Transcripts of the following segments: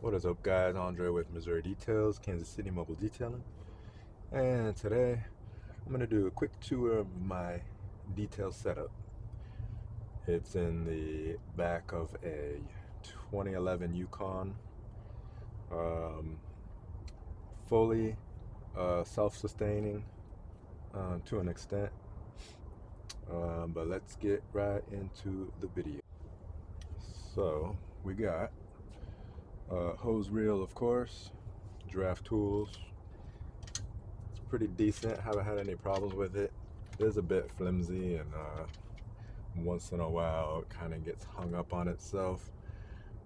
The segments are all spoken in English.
What is up, guys? Andre with Missouri Details, Kansas City Mobile Detailing. And today I'm going to do a quick tour of my detail setup. It's in the back of a 2011 Yukon, um, fully self-sustaining to an extent. But let's get right into the video. So we got hose reel, of course, giraffe tools. It's pretty decent. Haven't had any problems with it. It is a bit flimsy, and once in a while it kind of gets hung up on itself.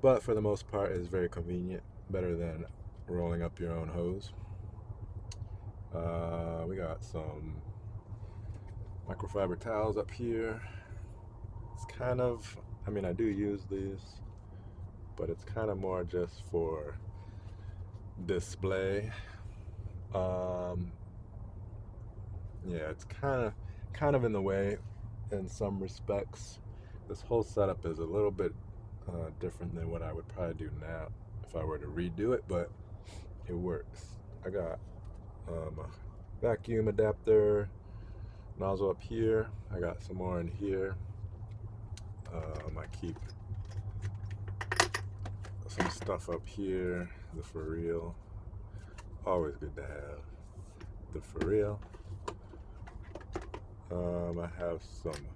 But for the most part, it's very convenient. Better than rolling up your own hose. We got some microfiber towels up here. It's kind of, I do use these, but it's kind of more just for display. Yeah, it's kind of in the way in some respects. This whole setup is a little bit different than what I would probably do now if I were to redo it, but it works. I got a vacuum adapter nozzle up here. I got some more in here. I keep some stuff up here. The for real. Always good to have the for real. I have some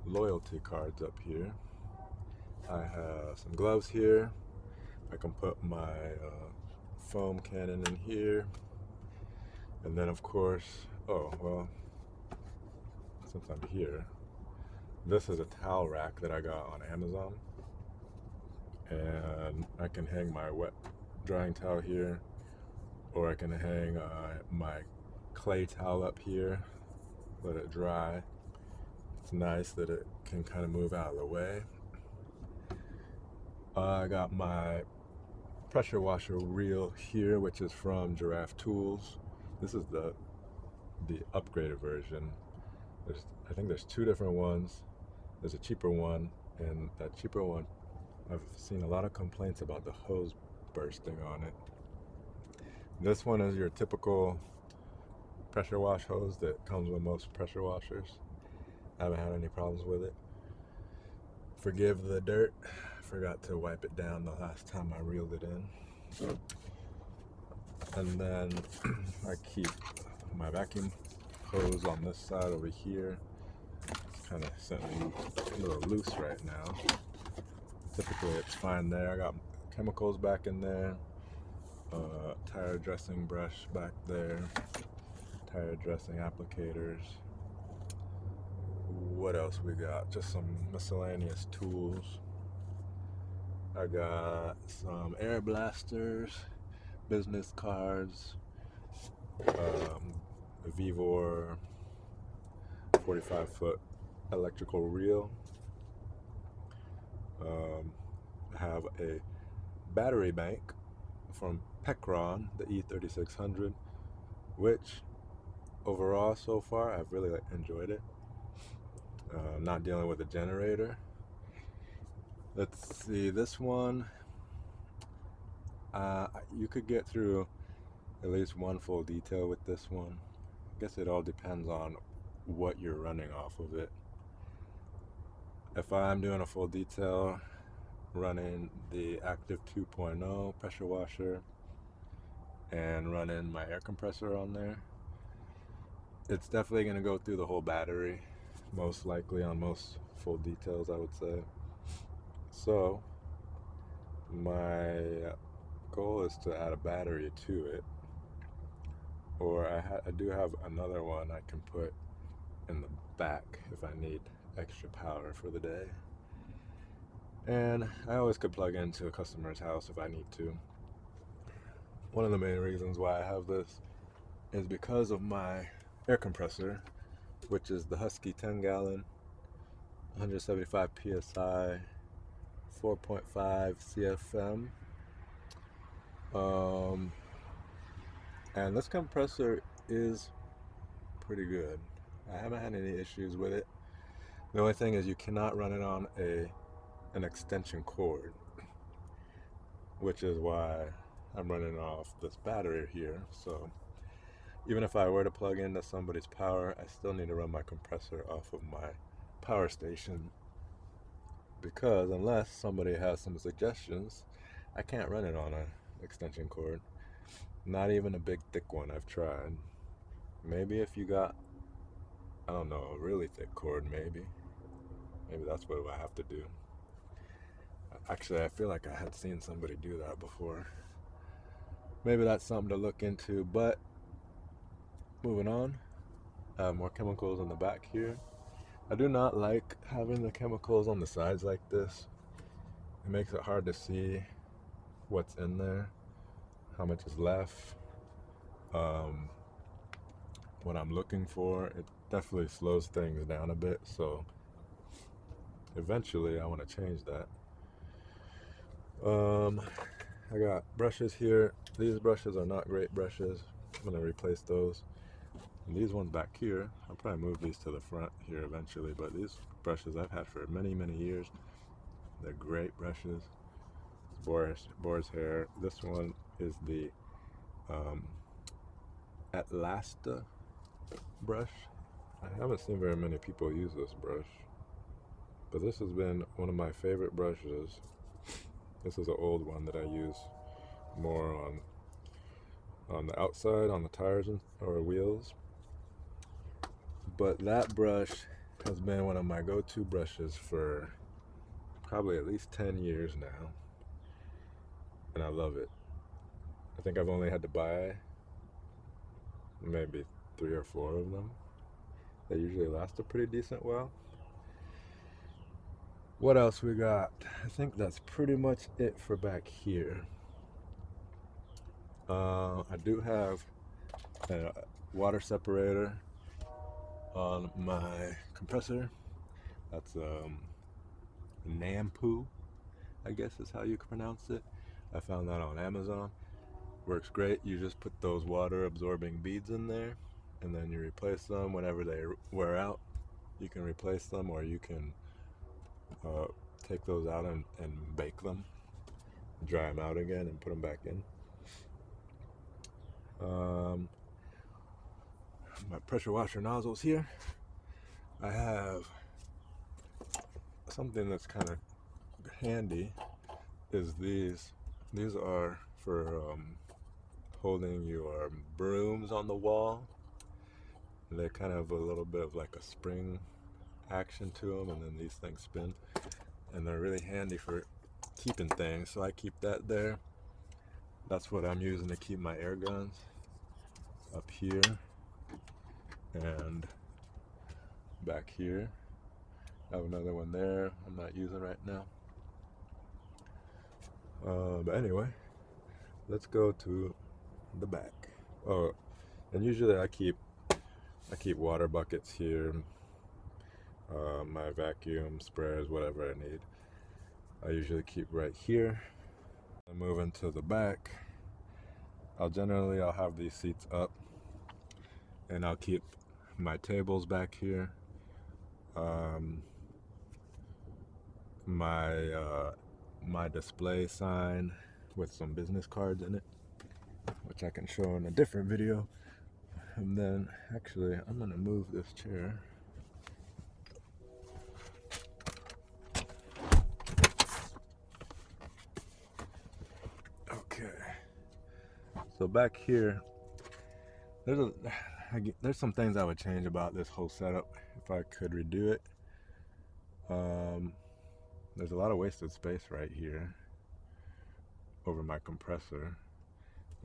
loyalty cards up here. I have some gloves here. I can put my foam cannon in here. And then of course, since I'm here, this is a towel rack that I got on Amazon. And I can hang my wet drying towel here, or I can hang my clay towel up here, let it dry. It's nice that it can kind of move out of the way. I got my pressure washer reel here, which is from Giraffe Tools. This is the upgraded version. I think there's two different ones. There's a cheaper one, and that cheaper one, I've seen a lot of complaints about the hose bursting on it. This one is your typical pressure wash hose that comes with most pressure washers. I haven't had any problems with it. Forgive the dirt. I forgot to wipe it down the last time I reeled it in. And then I keep my vacuum hose on this side over here. It's kind of sitting a little loose right now. Typically it's fine there. I got chemicals back in there. Tire dressing brush back there. Tire dressing applicators. What else we got? Just some miscellaneous tools. I got some air blasters, business cards, a Vivor 45-foot electrical reel. I have a battery bank from Pecron, the E3600, which overall so far I've really enjoyed it. Not dealing with a generator. Let's see, this one, you could get through at least one full detail with this one. I guess it all depends on what you're running off of it. If I'm doing a full detail, running the Active 2.0 pressure washer and running my air compressor on there, it's definitely going to go through the whole battery, most likely on most full details, I would say. So my goal is to add a battery to it, or I do have another one I can put in the back if I need extra power for the day. And I always could plug into a customer's house if I need to. One of the main reasons why I have this is because of my air compressor, which is the Husky 10-gallon, 175 psi, 4.5 CFM. And this compressor is pretty good. I haven't had any issues with it. The only thing is you cannot run it on an extension cord. which is why I'm running off this battery here. So even if I were to plug into somebody's power, I still need to run my compressor off of my power station, because unless somebody has some suggestions, I can't run it on an extension cord. Not even a big thick one. I've tried. Maybe if you got, I don't know, a really thick cord, maybe that's what I have to do. Actually, I feel like I had seen somebody do that before. Maybe that's something to look into. But moving on, more chemicals on the back here. I do not like having the chemicals on the sides like this. It makes it hard to see what's in there, how much is left, what I'm looking for. It definitely slows things down a bit, so eventually I want to change that. I got brushes here. These brushes are not great brushes. I'm going to replace those. And these ones back here, I'll probably move these to the front here eventually, but these brushes I've had for many, many years. They're great brushes. Boar's hair. This one is the Atlasta brush. I haven't seen very many people use this brush, but this has been one of my favorite brushes. This is an old one that I use more on the outside, on the tires or wheels. But that brush has been one of my go-to brushes for probably at least 10 years now, and I love it. I think I've only had to buy maybe 3 or 4 of them. They usually last a pretty decent while. What else we got? I think that's pretty much it for back here. I do have a water separator on my compressor. That's Nampu, I guess is how you pronounce it. I found that on Amazon. Works great. You just put those water absorbing beads in there, and then you replace them whenever they wear out. You can replace them, or you can take those out and bake them, dry them out again and put them back in. My pressure washer nozzles here. I have something that's kind of handy. Is these are for holding your brooms on the wall. They kind of have a little bit of like a spring action to them, and then these things spin, and they're really handy for keeping things. So I keep that there. That's what I'm using to keep my air guns up here and back here. I have another one there I'm not using right now. But anyway, let's go to the back. Oh, and usually I keep water buckets here, my vacuum sprayers, whatever I need. I usually keep right here. I move into the back. I'll have these seats up, and I'll keep my tables back here. My display sign with some business cards in it, which I can show in a different video. And then actually I'm gonna move this chair. Okay, so back here there's some things I would change about this whole setup if I could redo it. There's a lot of wasted space right here over my compressor.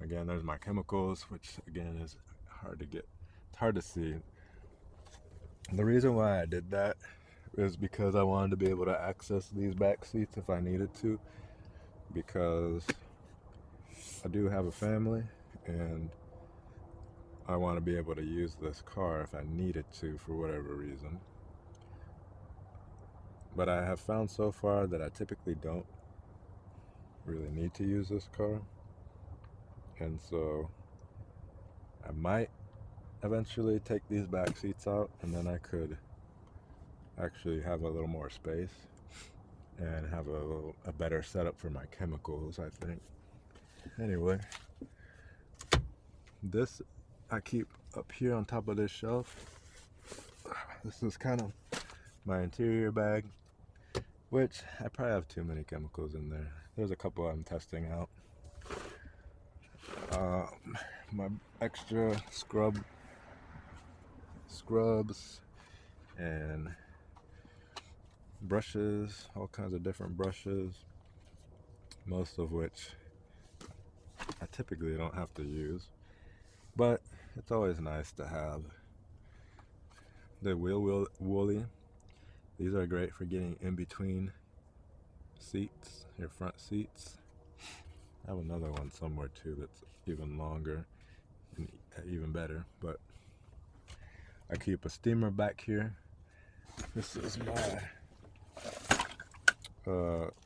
Again, there's my chemicals, which again is hard to get. It's hard to see. The reason why I did that is because I wanted to be able to access these back seats if I needed to, because I do have a family and I want to be able to use this car if I needed to for whatever reason. But I have found so far that I typically don't really need to use this car, and so I might eventually take these back seats out, and then I could actually have a little more space and have a better setup for my chemicals, I think. Anyway, this I keep up here on top of this shelf. This is kind of my interior bag, which I probably have too many chemicals in there. There's a couple I'm testing out. My extra scrubs and brushes, all kinds of different brushes, most of which I typically don't have to use, but it's always nice to have. The wheel woolly, these are great for getting in between seats, your front seats. I have another one somewhere too that's even longer and even better, but I keep a steamer back here. This is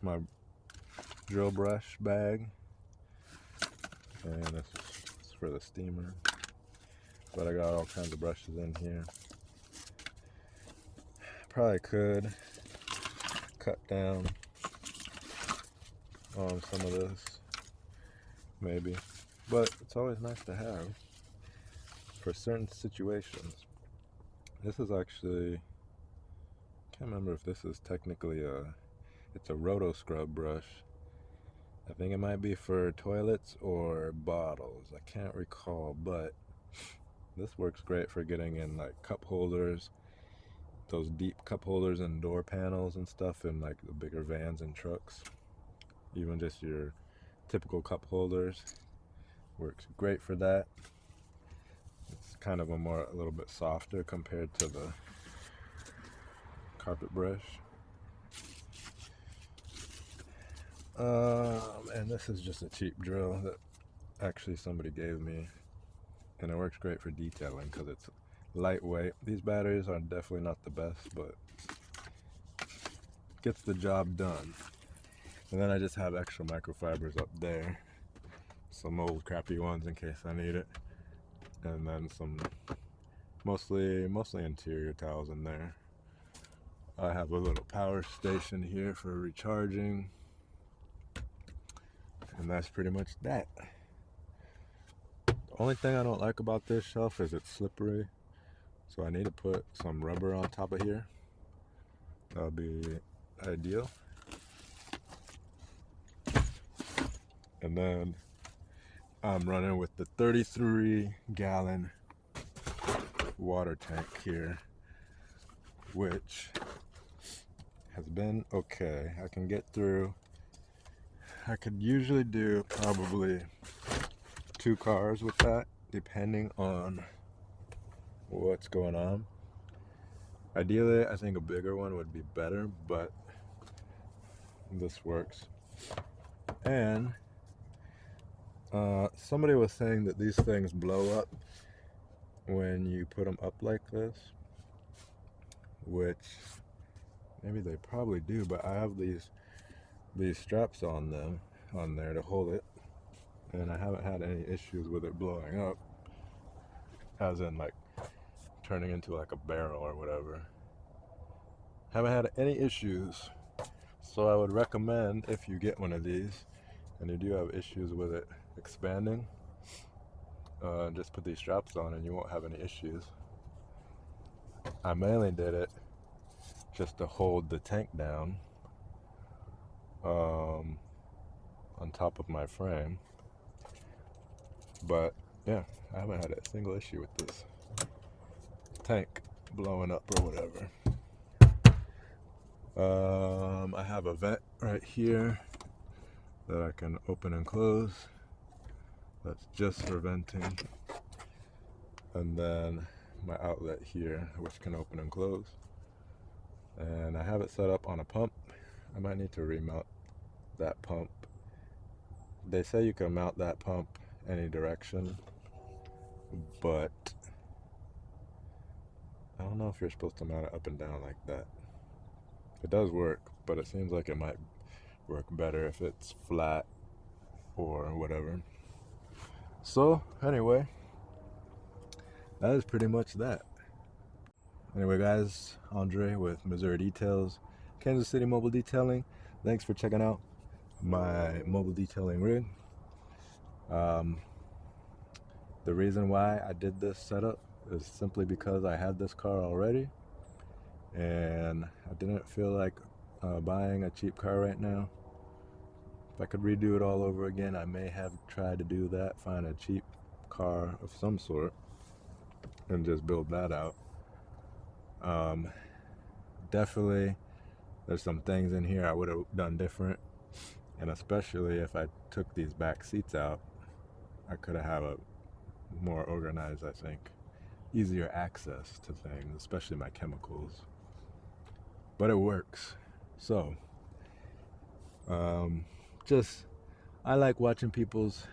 my drill brush bag, and this is for the steamer, but I got all kinds of brushes in here. Probably could cut down on some of this, maybe, but it's always nice to have for certain situations. This is actually, I can't remember if this is technically it's a roto scrub brush. I think it might be for toilets or bottles, I can't recall, but this works great for getting in like cup holders, those deep cup holders and door panels and stuff in like the bigger vans and trucks. Even just your typical cup holders works great for that. It's kind of a little bit softer compared to the carpet brush. And this is just a cheap drill that actually somebody gave me, and it works great for detailing because it's lightweight. These batteries are definitely not the best, but gets the job done. And then I just have extra microfibers up there, some old crappy ones in case I need it, and then some mostly interior towels in there. I have a little power station here for recharging, and that's pretty much that. The only thing I don't like about this shelf is it's slippery, so I need to put some rubber on top of here. That'll be ideal. And then I'm running with the 33-gallon water tank here, which has been okay. I can get through. I could usually do probably 2 cars with that, depending on what's going on. Ideally, I think a bigger one would be better, but this works. And somebody was saying that these things blow up when you put them up like this, which maybe they probably do, but I have these straps on there to hold it, and I haven't had any issues with it blowing up, as in like turning into like a barrel or whatever. Haven't had any issues, so I would recommend, if you get one of these and you do have issues with it expanding, just put these straps on and you won't have any issues. I mainly did it just to hold the tank down on top of my frame, but yeah, I haven't had a single issue with this tank blowing up or whatever. I have a vent right here that I can open and close. That's just for venting. And then my outlet here, which can open and close. And I have it set up on a pump. I might need to remount that pump. They say you can mount that pump any direction, but I don't know if you're supposed to mount it up and down like that. It does work, but it seems like it might work better if it's flat or whatever. So anyway, that is pretty much that. Anyway guys, Andre with Missouri Details, Kansas City Mobile Detailing. thanks for checking out my mobile detailing rig. Um, the reason why I did this setup is simply because I had this car already, and I didn't feel like buying a cheap car right now. If I could redo it all over again, I may have tried to do that, find a cheap car of some sort, and just build that out. Um, Definitely, there's some things in here I would have done different, and especially if I took these back seats out, I could have had a more organized, I think, easier access to things, especially my chemicals. But it works. So, um, just I like watching people's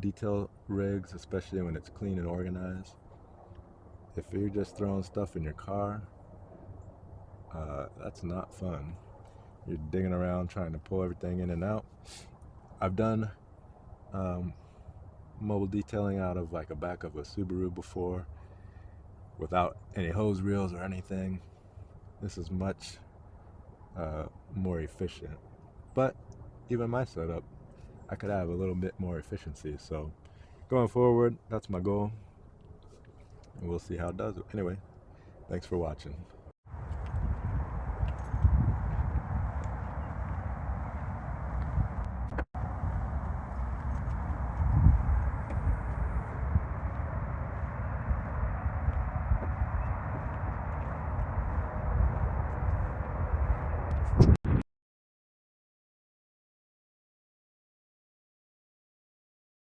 detail rigs, especially when it's clean and organized. If you're just throwing stuff in your car, that's not fun. You're digging around trying to pull everything in and out. I've done um, mobile detailing out of like a back of a Subaru before without any hose reels or anything. This is much more efficient. But even my setup, I could have a little bit more efficiency. So going forward, that's my goal. And we'll see how it does. Anyway, thanks for watching.